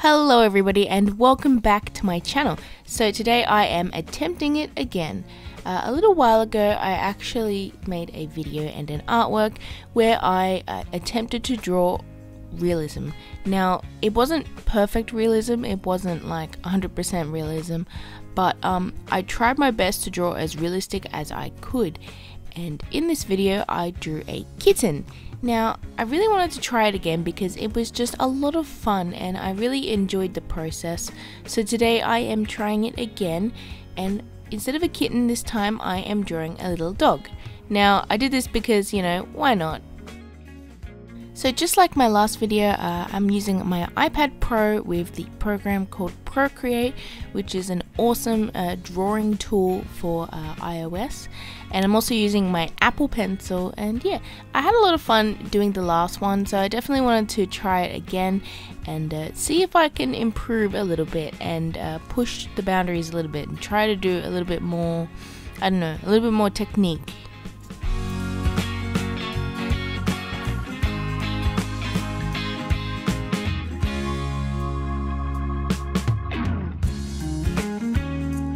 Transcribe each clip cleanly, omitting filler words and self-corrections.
Hello everybody and welcome back to my channel. So today I am attempting it again. A little while ago I actually made a video and an artwork where I attempted to draw realism. Now it wasn't perfect realism, it wasn't like 100% realism, but I tried my best to draw as realistic as I could, and in this video I drew a kitten. Now, I really wanted to try it again because it was just a lot of fun and I really enjoyed the process. So today I am trying it again, and instead of a kitten this time I am drawing a little dog. Now, I did this because, you know, why not? So just like my last video, I'm using my iPad Pro with the program called Procreate, which is an awesome drawing tool for iOS. And I'm also using my Apple Pencil, and yeah, I had a lot of fun doing the last one, so I definitely wanted to try it again and see if I can improve a little bit and push the boundaries a little bit and try to do a little bit more, I don't know, a little bit more technique.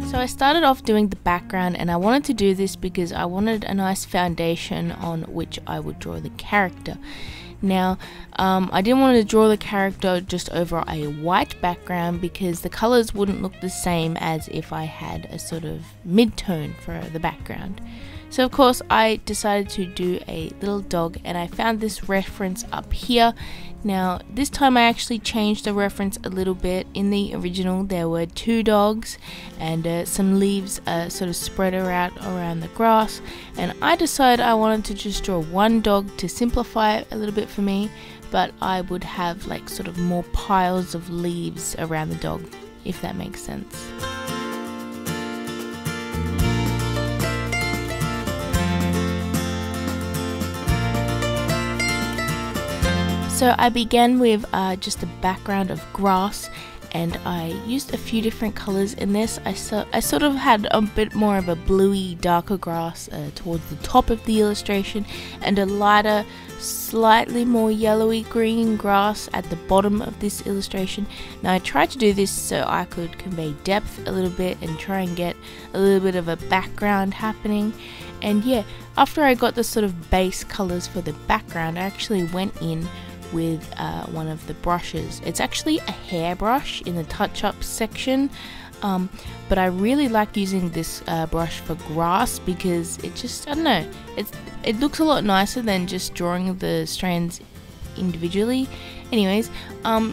So I started off doing the background, and I wanted to do this because I wanted a nice foundation on which I would draw the character. Now, I didn't want to draw the character just over a white background because the colors wouldn't look the same as if I had a sort of mid-tone for the background. So of course I decided to do a little dog, and I found this reference up here. Now this time I actually changed the reference a little bit. In the original there were two dogs and some leaves sort of spread out around the grass, and I decided I wanted to just draw one dog to simplify it a little bit for me, but I would have like sort of more piles of leaves around the dog, if that makes sense. So I began with just a background of grass, and I used a few different colors in this. I sort of had a bit more of a bluey, darker grass towards the top of the illustration, and a lighter, slightly more yellowy green grass at the bottom of this illustration. Now I tried to do this so I could convey depth a little bit and try and get a little bit of a background happening. And yeah, after I got the sort of base colors for the background, I actually went in with one of the brushes. It's actually a hairbrush in the touch-up section, but I really like using this brush for grass because it just, I don't know, it looks a lot nicer than just drawing the strands individually. Anyways,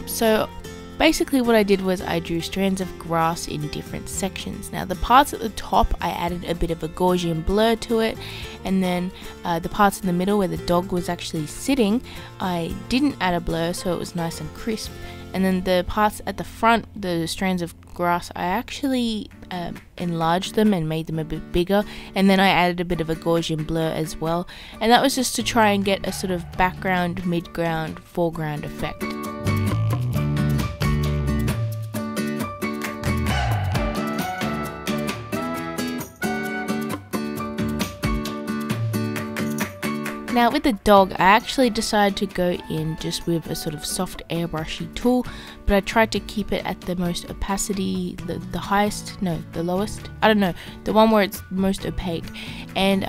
so basically what I did was I drew strands of grass in different sections. Now the parts at the top I added a bit of a Gaussian blur to it, and then the parts in the middle where the dog was actually sitting, I didn't add a blur, so it was nice and crisp. And then the parts at the front, the strands of grass, I actually enlarged them and made them a bit bigger, and then I added a bit of a Gaussian blur as well, and that was just to try and get a sort of background, midground, foreground effect. Now with the dog, I actually decided to go in just with a sort of soft airbrushy tool, but I tried to keep it at the most opacity, the highest, no, the lowest, I don't know, the one where it's most opaque. And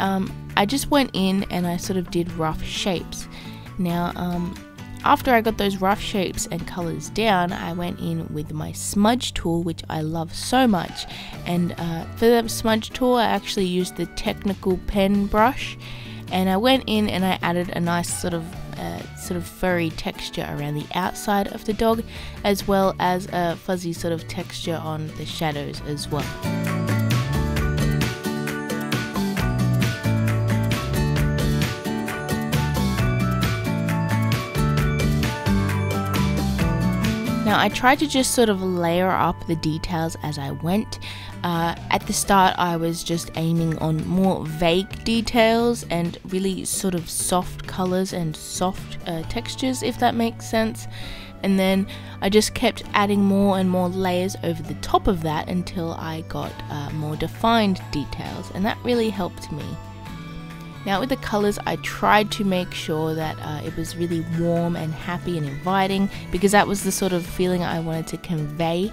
I just went in and I sort of did rough shapes. Now after I got those rough shapes and colors down, I went in with my smudge tool, which I love so much. And for the smudge tool I actually used the technical pen brush, and I went in and I added a nice sort of furry texture around the outside of the dog, as well as a fuzzy sort of texture on the shadows as well. Now I tried to just sort of layer up the details as I went. At the start I was just aiming on more vague details and really sort of soft colors and soft textures, if that makes sense. And then I just kept adding more and more layers over the top of that until I got more defined details, and that really helped me. Now with the colors, I tried to make sure that it was really warm and happy and inviting, because that was the sort of feeling I wanted to convey.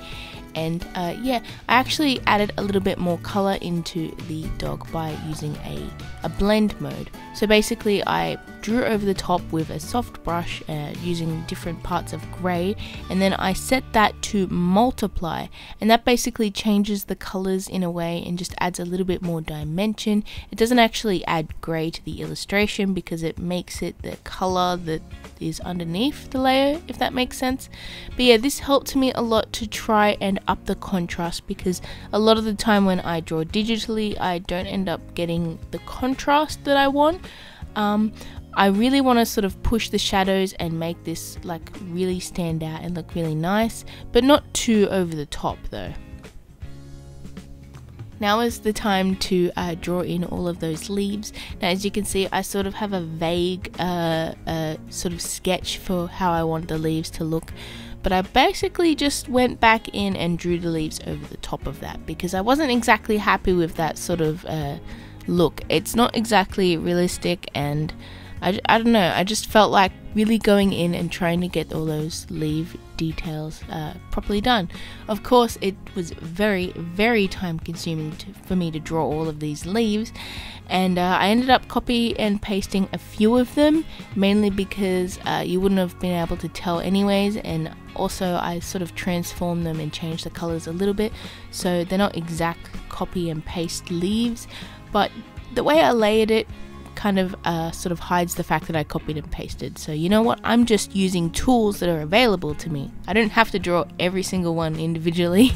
And yeah, I actually added a little bit more color into the dog by using a blend mode. So basically I drew over the top with a soft brush using different parts of grey, and then I set that to multiply, and that basically changes the colors in a way and just adds a little bit more dimension. It doesn't actually add grey to the illustration because it makes it the color that is underneath the layer, if that makes sense. But yeah, this helped me a lot to try and up the contrast, because a lot of the time when I draw digitally I don't end up getting the contrast that I want. I really want to sort of push the shadows and make this like really stand out and look really nice, but not too over the top though. Now is the time to draw in all of those leaves. Now as you can see, I sort of have a vague sort of sketch for how I want the leaves to look, but I basically just went back in and drew the leaves over the top of that because I wasn't exactly happy with that sort of look. It's not exactly realistic, and I don't know, I just felt like really going in and trying to get all those leaf details properly done. Of course it was very, very time consuming for me to draw all of these leaves, and I ended up copy and pasting a few of them, mainly because you wouldn't have been able to tell anyways, and also I sort of transformed them and changed the colors a little bit, so they're not exact copy and paste leaves, but the way I layered it kind of sort of hides the fact that I copied and pasted. So you know what, I'm just using tools that are available to me. I don't have to draw every single one individually.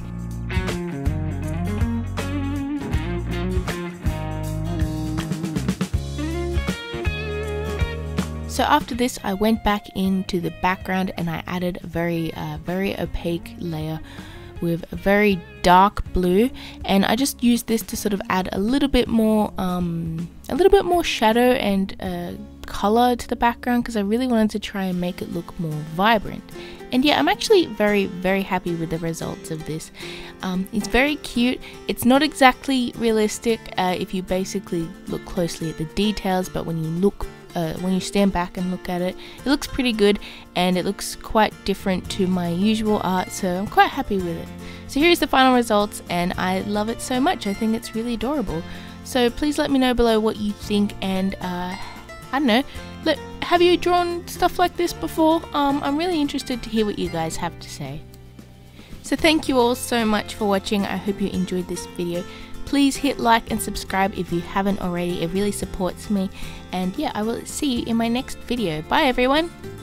So after this I went back into the background and I added a very opaque layer with a very dark blue, and I just used this to sort of add a little bit more shadow and color to the background, because I really wanted to try and make it look more vibrant. And yeah, I'm actually very, very happy with the results of this. It's very cute. It's not exactly realistic if you basically look closely at the details, but when you stand back and look at it, it looks pretty good, and it looks quite different to my usual art, so I'm quite happy with it. So here's the final results, and I love it so much. I think it's really adorable. So please let me know below what you think, and I don't know, have you drawn stuff like this before? I'm really interested to hear what you guys have to say. So thank you all so much for watching. I hope you enjoyed this video. Please hit like and subscribe if you haven't already. It really supports me. And yeah, I will see you in my next video. Bye everyone!